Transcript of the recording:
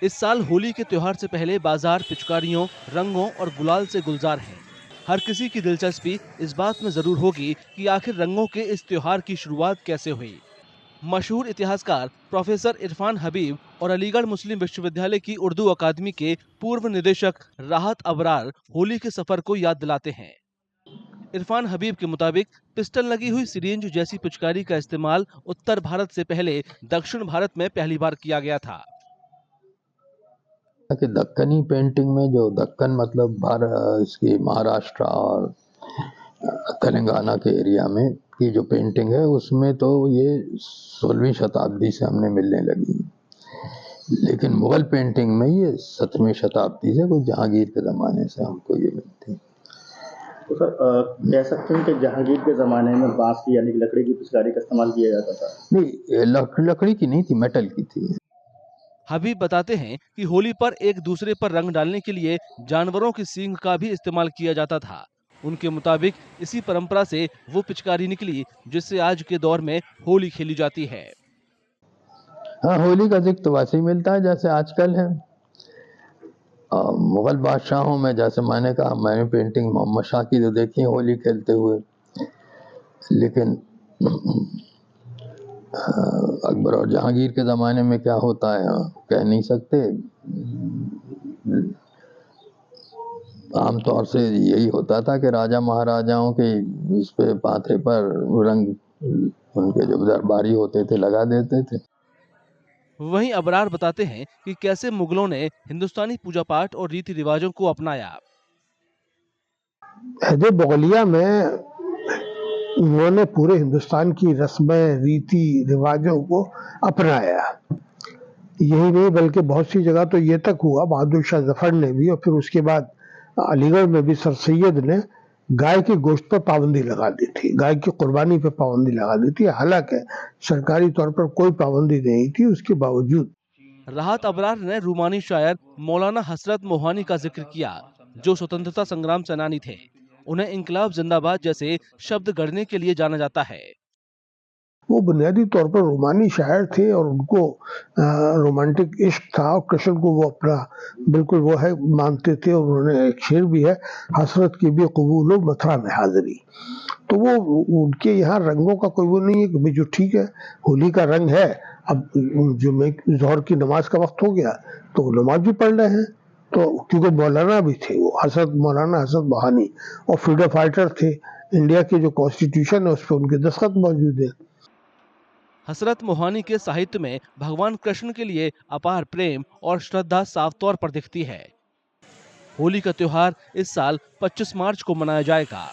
इस साल होली के त्योहार से पहले बाजार पिचकारियों, रंगों और गुलाल से गुलजार है। हर किसी की दिलचस्पी इस बात में जरूर होगी कि आखिर रंगों के इस त्योहार की शुरुआत कैसे हुई। मशहूर इतिहासकार प्रोफेसर इरफान हबीब और अलीगढ़ मुस्लिम विश्वविद्यालय की उर्दू अकादमी के पूर्व निदेशक राहत अबरार होली के सफर को याद दिलाते हैं। इरफान हबीब के मुताबिक पिस्टल लगी हुई सिरिंज जैसी पिचकारी का इस्तेमाल उत्तर भारत से पहले दक्षिण भारत में पहली बार किया गया था। कि दक्कनी पेंटिंग में जो दक्कन मतलब इसकी महाराष्ट्र और तेलंगाना के एरिया में की जो पेंटिंग है उसमें तो ये 16वीं शताब्दी से हमने मिलने लगी, लेकिन मुगल पेंटिंग में ये 17वीं शताब्दी से कुछ जहांगीर के ज़माने से हमको ये मिलती। तो सर कह सकते हैं कि जहांगीर के ज़माने में बांस की यानी लकड़ी की पिचकारी का इस्तेमाल किया जाता था? नहीं, लकड़ी की नहीं थी, मेटल की थी। हबीब बताते हैं कि होली पर एक दूसरे पर रंग डालने के लिए जानवरों की सींग का भी इस्तेमाल किया जाता था। उनके मुताबिक इसी परंपरा से वो पिचकारी निकली जिससे आज के दौर में होली खेली जाती है। हाँ, होली का जिक्र तो वैसे ही मिलता है जैसे आजकल है। मुगल बादशाहों में जैसे मैंने कहा, मैंने पेंटिंग मोहम्मद शाह की तो देखी है होली खेलते हुए, लेकिन अकबर और जहांगीर के ज़माने में क्या होता है कह नहीं सकते। आमतौर से यही होता था कि राजा महाराजाओं के इस पे पाथे पर रंग उनके जो दरबारी होते थे लगा देते थे। वहीं अबरार बताते हैं कि कैसे मुगलों ने हिंदुस्तानी पूजा पाठ और रीति रिवाजों को अपनाया। अहद मुगलिया में उन्होंने पूरे हिंदुस्तान की रस्में, रीति रिवाजों को अपनाया। यही नहीं बल्कि बहुत सी जगह तो ये तक हुआ, बहादुर शाह जफर ने भी और फिर उसके बाद अलीगढ़ में भी सर सैयद ने गाय के गोश्त पर पाबंदी लगा दी थी, गाय की कुर्बानी पर पाबंदी लगा दी थी। हालांकि सरकारी तौर पर कोई पाबंदी नहीं थी, उसके बावजूद। राहत अबरार ने रूमानी शायर मौलाना हसरत मोहानी का जिक्र किया, जो स्वतंत्रता संग्राम सेनानी थे। उन्हें इंकलाब जिंदाबाद जैसे शब्द गढ़ने के लिए जाना जाता है। वो बुनियादी तौर पर रोमानी शायर थे और उनको रोमांटिक इश्क था और कृष्ण को वो अपना बिल्कुल वो है मानते थे। और उन्होंने एक शेर भी है, हसरत की भी कबूल मथुरा में हाजिरी। तो वो उनके यहाँ रंगों का कोई वो नहीं है कि जो ठीक है होली का रंग है, अब जो जोहर की नमाज का वक्त हो गया तो नमाज भी पढ़ रहे हैं। तो क्योंकि मौलाना भी थे वो, मौलाना हसरत मोहानी, और फ्रीडम फाइटर थे। इंडिया की जो कॉन्स्टिट्यूशन है उस पर उनके दस्तखत मौजूद है। हसरत मोहानी के साहित्य में भगवान कृष्ण के लिए अपार प्रेम और श्रद्धा साफ तौर पर दिखती है। होली का त्योहार इस साल 25 मार्च को मनाया जाएगा।